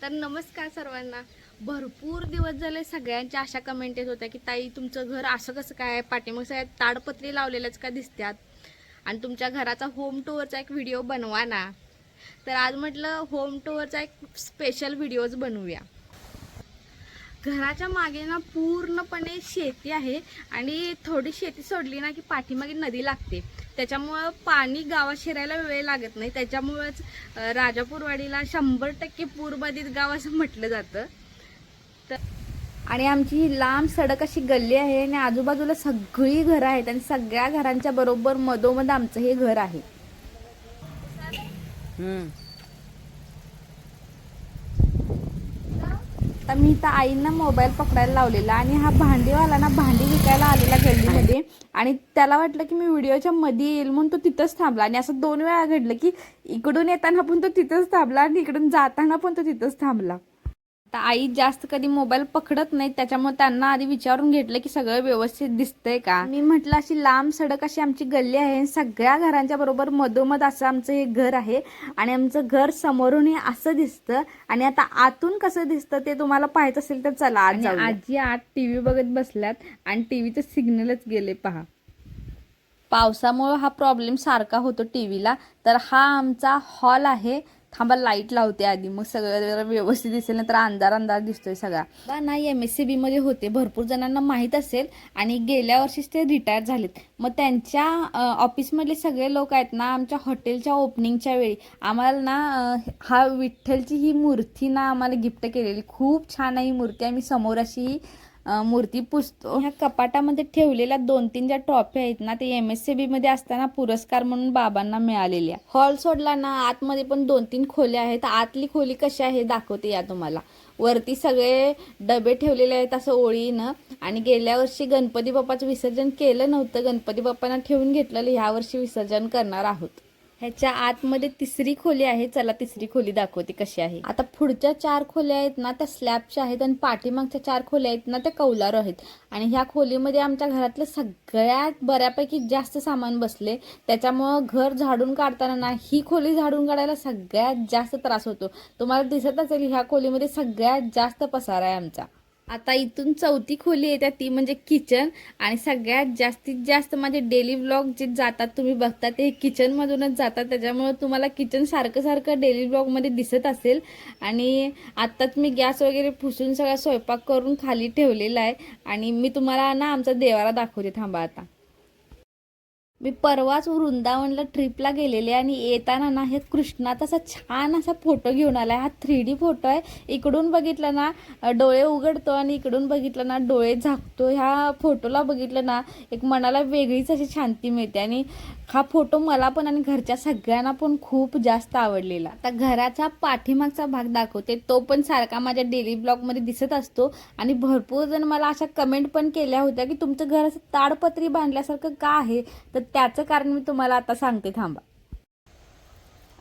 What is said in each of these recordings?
तर नमस्कार सर्वांना. भरपूर दिवस झाले सगळ्यांच्या अशा कमेंट येत होत्या की ताई तुमचं घर असं कसं काय, पाठीमाग सगळ्यात ताडपत्री लावलेल्याच का दिसतात आणि तुमच्या घराचा होम टूरचा एक व्हिडिओ बनवा ना. तर आज म्हटलं होम टूरचा एक स्पेशल व्हिडिओज बनवूया. घराच्या मागे ना पूर्णपणे शेती आहे आणि थोडी शेती सोडली ना की पाठीमागे नदी लागते. त्याच्यामुळं पाणी गावात शिरायला वेळ लागत नाही. त्याच्यामुळेच राजापूरवाडीला 100% पूरबाधित गाव असं म्हटलं जातं. तर आणि आमची ही लांब सडक अशी गल्ली आहे आणि आजूबाजूला सगळी घरं आहेत आणि सगळ्या घरांच्या बरोबर मधोमध आमचं हे घर आहे. तर मी तर आईंना मोबाईल पकडायला लावलेला आणि हा भांडीवाला ना भांडी विकायला आलेला गल्लीमध्ये आणि त्याला वाटलं की मी व्हिडिओच्या मध्ये येईल म्हणून तो तिथंच थांबला आणि असं 2 वेळा घडलं की इकडून येताना पण तो तिथंच थांबला आणि इकडून जाताना पण तो तिथंच थांबला. तर आई जास्त कधी मोबाईल पकडत नाही, त्याच्यामुळे त्यांना आधी विचारून घेतलं की सगळं व्यवस्थित दिसतंय का. मी म्हटलं अशी लांब सडक अशी आमची गल्ली आहे, सगळ्या घरांच्या बरोबर मधोमध असं आमचं हे घर आहे आणि आमचं घर समोरून हे असं दिसतं आणि आता आतून कसं दिसतं ते तुम्हाला पाहायचं असेल तर चला आज जाऊ. आजी आत टीव्ही बघत बसल्यात आणि टीव्हीचं सिग्नलच गेले पहा. पावसामुळे हा प्रॉब्लेम सारखा होतो टीव्हीला. तर हा आमचा हॉल आहे. थांबा लाईट लावते आधी, मग सगळं व्यवस्थित दिसेल, ना तर अंधार अंधार दिसतोय सगळा. नाही MSCB मध्ये होते, भरपूर जणांना माहीत असेल आणि गेल्या वर्षीच ते रिटायर झालेत. मग त्यांच्या ऑफिसमधले सगळे लोक आहेत ना, आमच्या हॉटेलच्या ओपनिंगच्या वेळी आम्हाला ना हा विठ्ठलची ही मूर्ती ना आम्हाला गिफ्ट केलेली. खूप छान आहे ही मूर्ती. आम्ही समोर अशी मूर्ती पुजतो. ह्या कपाटामध्ये ठेवलेल्या 2-3 ज्या ट्रॉफी आहेत ना, ते MSCB मध्ये असताना पुरस्कार म्हणून बाबांना मिळालेल्या. हॉल सोडला ना आतमध्ये पण 2-3 खोल्या आहेत. आतली खोली कशी आहे दाखवते या तुम्हाला. वरती सगळे डबे ठेवलेले आहेत असं ओळीनं आणि गेल्या वर्षी गणपती बाप्पाचं विसर्जन केलं नव्हतं, गणपती बाप्पांना ठेवून घेतलेलं. ह्या वर्षी विसर्जन करणार आहोत. ह्याच्या आतमध्ये 3री खोली आहे. चला 3री खोली दाखवते कशी आहे. आता पुढच्या 4 खोल्या आहेत ना त्या स्लॅबच्या आहेत आणि पाठीमागच्या 4 खोल्या आहेत ना त्या कौलारू आहेत आणि ह्या खोलीमध्ये आमच्या घरातलं सगळ्यात बऱ्यापैकी जास्त सामान बसले. त्याच्यामुळं घर झाडून काढताना ना ही खोली झाडून काढायला सगळ्यात जास्त त्रास होतो. तुम्हाला दिसत असेल ह्या खोलीमध्ये सगळ्यात जास्त पसारा आहे आमचा. आता इथून 4थी खोली येते ती म्हणजे किचन आणि सगळ्यात जास्तीत जास्त माझे डेली व्लॉग जे जातात तुम्ही बघता ते किचनमधूनच जातात. त्याच्यामुळे तुम्हाला किचन सारखं सारखं डेली व्लॉगमध्ये दिसत असेल. आणि आत्ताच मी गॅस वगैरे पुसून सगळा स्वयंपाक करून खाली ठेवलेला आहे आणि मी तुम्हाला ना आमचा देवारा दाखवते. थांबा आता. मी परवाच वृंदावनला ट्रिपला गेलेले आणि येताना ना हे कृष्णाचा असा छान असा फोटो घेऊन आला. हा 3D फोटो आहे. इकडून बघितलं ना डोळे उघडतो आणि इकडून बघितलं ना डोळे झाकतो. ह्या फोटोला बघितलं ना एक मनाला वेगळीच अशी शांती मिळते आणि हा फोटो मला पण आणि घरच्या सगळ्यांना पण खूप जास्त आवडलेला. आता घराचा पाठीमागचा भाग दाखवते, तो पण सारखा माझ्या डेली ब्लॉगमध्ये दिसत असतो आणि भरपूर जण मला अशा कमेंट पण केल्या होत्या की तुमचं घर असं ताडपत्री बांधल्यासारखं का आहे. तर त्याचं कारण मी तुम्हाला आता सांगते. थांबा.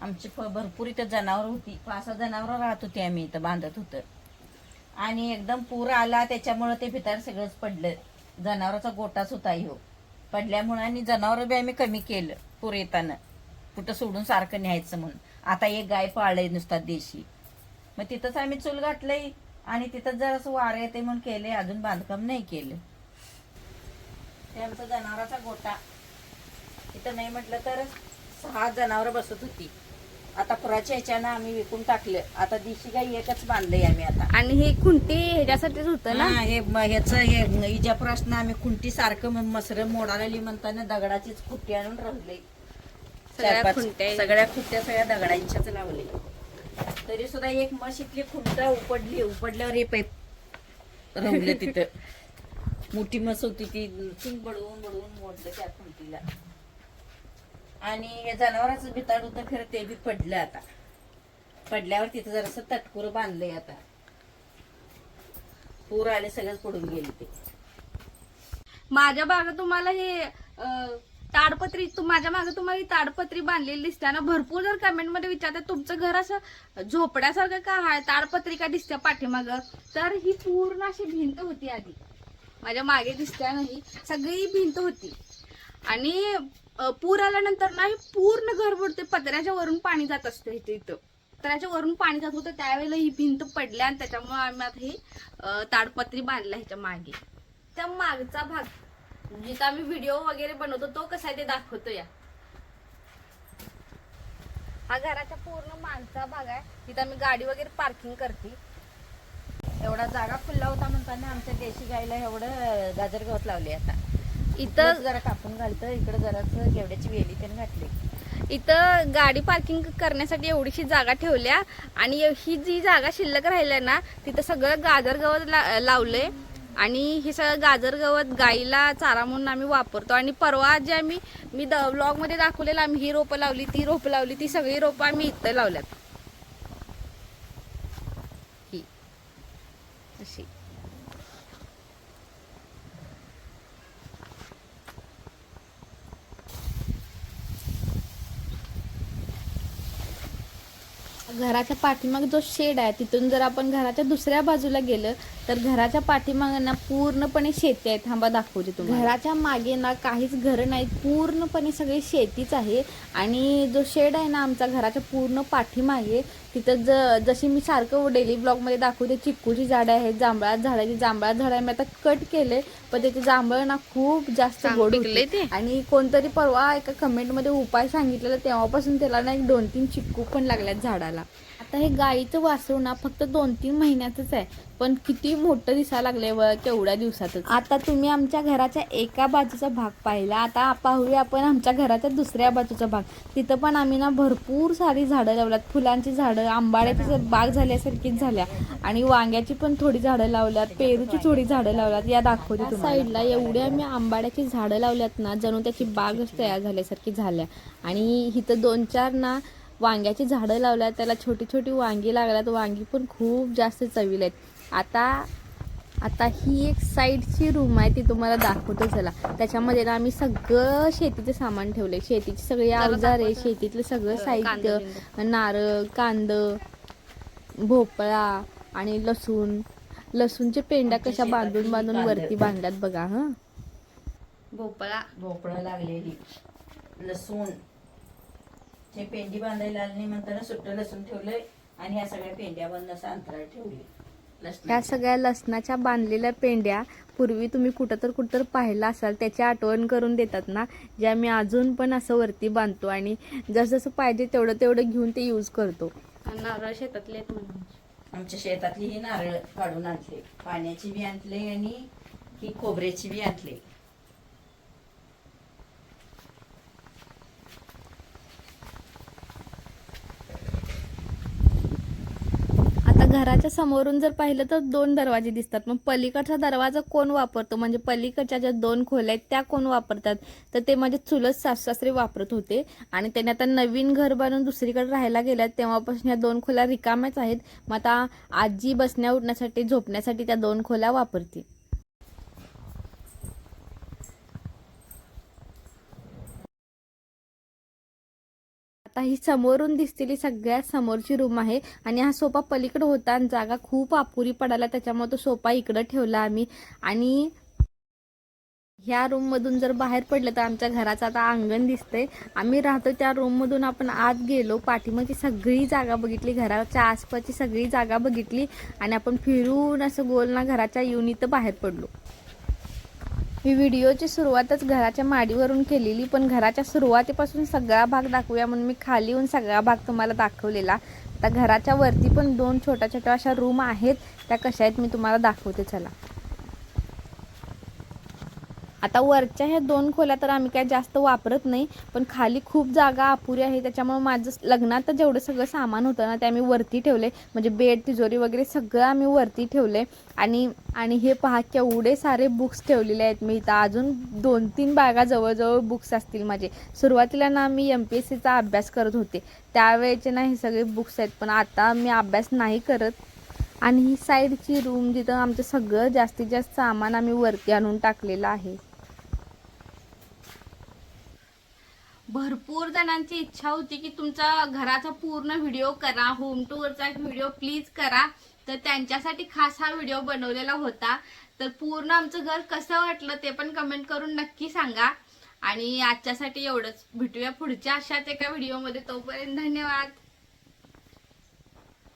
आमची भरपूर इथं जनावर होती. 5-6 जनावर राहत होती. आम्ही इथं बांधत होतं आणि एकदम पूर आला त्याच्यामुळे ते भितर सगळंच पडलं. जनावराचा गोटाच होता ह्यो पडल्यामुळे आणि जनावर बी आम्ही कमी केलं. पूर येताना कुठं सोडून सारखं न्यायचं म्हणून. आता एक गाय पाळलंय नुसता देशी. मग तिथंच आम्ही चूल घातलंय आणि तिथंच जरासं वारं येते म्हणून केले. अजून बांधकाम नाही केलं. ते आमचा जनावराचा गोटा इथं नाही म्हटलं तर 6 जनावर बसत होती. आता पुराच्या ह्याच्यानं आम्ही विकून टाकलं. आता देशी गाई एकच बांधलंय आम्ही आता. आणि हे खुंटी ह्याच्यासाठीच होतं ना. ह्याचं हे इजापुरासनं आम्ही खुंटी सारखं मसरं मोडालेली म्हणताना दगडाचीच खुंटी आणून राहिली. सगळ्या खुंट्या सगळ्या दगडांच्याच लावले. तरी सुद्धा एक म्हस इथली खुंट उपडल्यावर हे पाईप रवलं तिथं. मोठी म्हस होती ती चून बडवून मोडलं त्या खुंटीला. आणि हे जनावरांचं भिताड होतं खरं ते बी पडलं. आता पडल्यावर तिथं जरासं तटकुरं बांधलंय. आता पूर आले सगळंच पडून गेले ते. माझ्या मागं तुम्हाला हे ताडपत्री माझ्या मागं तुम्हाला ही ताडपत्री बांधलेली दिसते ना. भरपूर जर कमेंट मध्ये विचारतात तुमचं घर असं झोपड्यासारखं का आहे, ताडपत्री का दिसते पाठीमागं. तर ही पूर्ण अशी भिंत होती आधी. माझ्या मागे दिसते ना ही सगळी भिंत होती आणि पूर आल्यानंतर ना हे पूर्ण घर बुडते. पत्र्याच्या वरून पाणी जात असतं इथं. पत्र्याच्या वरून पाणी जात होतं त्यावेळेला ही भिंत पडली आणि त्याच्यामुळे आम्ही आता ही ताडपत्री बांधल्या ह्याच्या मागे. त्या मागचा भाग जिथं आम्ही व्हिडिओ वगैरे बनवतो तो कसा आहे ते दाखवतो या. हा घराच्या पूर्ण मागचा भाग आहे, तिथं आम्ही गाडी वगैरे पार्किंग करते. एवढा जागा खुल्ला होता म्हणताना आमच्या देशी गाईला एवढं गाजर गवत लावले. आता इथं जरा कापून घालतं, इकडे जरासं घेवड्याची वेली त्याने घातली. इथं गाडी पार्किंग करण्यासाठी एवढीशी जागा ठेवल्या आणि ही जी जागा शिल्लक राहिल्या ना तिथं सगळं गाजर गवत लावलंय आणि हे सगळं गाजर गवत गाईला चारा म्हणून आम्ही वापरतो. आणि परवा जे मी व्लॉग मध्ये दाखवलेलं आम्ही ही रोपं लावली, ती रोपं लावली, ती सगळी रोपं आम्ही इथं लावल्यात. ही अशी घराच्या पाठीमाग जो शेड आहे तिथून जर आपण घराच्या दुसऱ्या बाजूला गेलं तर घराच्या पाठीमागे ना पूर्णपणे शेती आहे. थांबा दाखवते तुम्हाला. घराच्या मागे ना काहीच घरं नाहीत, पूर्णपणे सगळी शेतीच आहे. आणि जो शेड आहे ना आमचा घराच्या पूर्ण पाठीमागे तिथं जशी मी सारखं डेली ब्लॉग मध्ये दाखवते चिक्कूची झाडं आहेत, जांभळा झाडाची जांभळा झाड आहे. मी आता कट केले पण त्याचे जांभळ ना खूप जास्त गोड होते. आणि कोणतरी परवा एका कमेंट मध्ये उपाय सांगितलेला तेव्हापासून त्याला ना 1-2-3 चिक्कू पण लागल्यात झाडाला. आता हे गाईचं वासरू ना फक्त 2-3 महिन्याचंच आहे पण किती मोठं दिसायला लागलंय तेवढ्या दिवसातच. आता तुम्ही आमच्या घराच्या एका बाजूचा भाग पाहिला, आता पाहूया आपण आमच्या घराच्या दुसऱ्या बाजूचा भाग. तिथं पण आम्ही ना भरपूर सारी झाडं लावल्यात, फुलांची झाडं, आंबाड्याची बाग झाल्यासारखीच झाल्या आणि वांग्याची पण थोडी झाडं लावल्यात, पेरूची थोडी झाडं लावल्यात. या दाखवते तुम्हाला. साईडला एवढी आम्ही आंबाड्याची झाडं लावल्यात ना जणू त्याची बागच तयार झाल्यासारखी झाल्या. आणि इथं 2-4 ना वांग्याची झाडं लावल्यात, त्याला छोटी छोटी वांगी लागल्यात, वांगी पण खूप जास्त चवीला आहेत. आता ही एक साईडची रूम आहे ती तुम्हाला दाखवतो चला. त्याच्यामध्ये ना आम्ही सगळं शेतीचं सामान ठेवलंय, शेतीची सगळी अवजारे, शेतीतलं सगळं साहित्य, नारळ, कांद, भोपळा आणि लसूणचे पेंड्या कशा बांधून बांधून वरती बांधल्यात बघा. हा भोपळा लागलेली, लसूण हे पेंडी बांधायला आली नाही म्हणताना सुट्ट लसूण ठेवलंय आणि ह्या सगळ्या पेंड्या बांधून असं अंतराळ ठेवली. ह्या सगळ्या लसणाच्या बांधलेल्या पेंड्या पूर्वी तुम्ही कुठं पाहिला असाल त्याची आठवण करून देतात ना, ज्या मी अजून पण असं वरती बांधतो आणि जसं पाहिजे तेवढं घेऊन ते यूज करतो. नारळ शेतातले आहेत म्हणून आमच्या शेतातली ही नारळ काढून आणले, पाण्याची बी आणले आणि ही खोबऱ्याची बी आणले. घराच्या समोरून जर पाहिलं तर 2 दरवाजे दिसतात. मग पलीकडचा दरवाजा कोण वापरतो म्हणजे पलीकडच्या ज्या 2 खोल्या आहेत त्या कोण वापरतात तर ते माझे चुलत सासू-सासरे वापरत होते आणि त्यांनी आता नवीन घर बांधून दुसरीकडे राहायला गेल्यात तेव्हापासून ह्या 2 खोल्या रिकाम्याच आहेत. मग आता आजी बसण्या उठण्यासाठी झोपण्यासाठी त्या 2 खोल्या वापरते. आता ही समोरून दिसतेली सगळ्यात समोरची रूम आहे आणि हा सोफा पलीकडे होता आणि जागा खूप अपुरी पडायला त्याच्यामुळे तो सोफा इकडे ठेवला आम्ही. आणि ह्या रूम मधून जर बाहेर पडलं तर आमच्या घराचं आता अंगण दिसतंय. आम्ही राहतो त्या रूम मधून आपण आत गेलो, पाठीमागची सगळी जागा बघितली, घराच्या आसपासची सगळी जागा बघितली आणि आपण फिरून असं गोल ना घराच्या येऊन इथं बाहेर पडलो. मी व्हिडिओची सुरुवातच घराच्या माडीवरून केलेली पण घराच्या सुरुवातीपासून सगळा भाग दाखवूया म्हणून मी खाली येऊन सगळा भाग तुम्हाला दाखवलेला. आता घराच्या वरती पण 2 छोट्या छोट्या अशा रूम आहेत, त्या कशा आहेत मी तुम्हाला दाखवते चला. आता वरच्या ह्या 2 खोल्या तर आम्ही काय जास्त वापरत नाही पण खाली खूप जागा अपुरी आहे त्याच्यामुळे माझं लग्नात जेवढं सगळं सामान होतं ना ते आम्ही वरती ठेवले, म्हणजे बेड तिजोरी वगैरे सगळं आम्ही वरती ठेवले. आणि हे पहा केवढे सारे बुक्स ठेवलेले आहेत मी इथं. अजून 2-3 बागा जवळजवळ बुक्स असतील माझे. सुरुवातीला ना मी MPSCचा अभ्यास करत होते त्यावेळेचे ना हे सगळे बुक्स आहेत पण आता मी अभ्यास नाही करत. आणि ही साईडची रूम जिथं आमचं सगळं जास्तीत जास्त सामान आम्ही वरती आणून टाकलेलं आहे. भरपूर जणांची इच्छा होती की तुमचा घराचा पूर्ण व्हिडिओ करा, होम टूरचा एक व्हिडिओ प्लीज करा, तर त्यांच्यासाठी खास हा व्हिडिओ बनवलेला होता. तर पूर्ण आमचं घर कसं वाटलं ते पण कमेंट करून नक्की सांगा. आणि आजच्यासाठी एवढंच, भेटूया पुढच्या अशाच एका व्हिडिओमध्ये. तोपर्यंत धन्यवाद.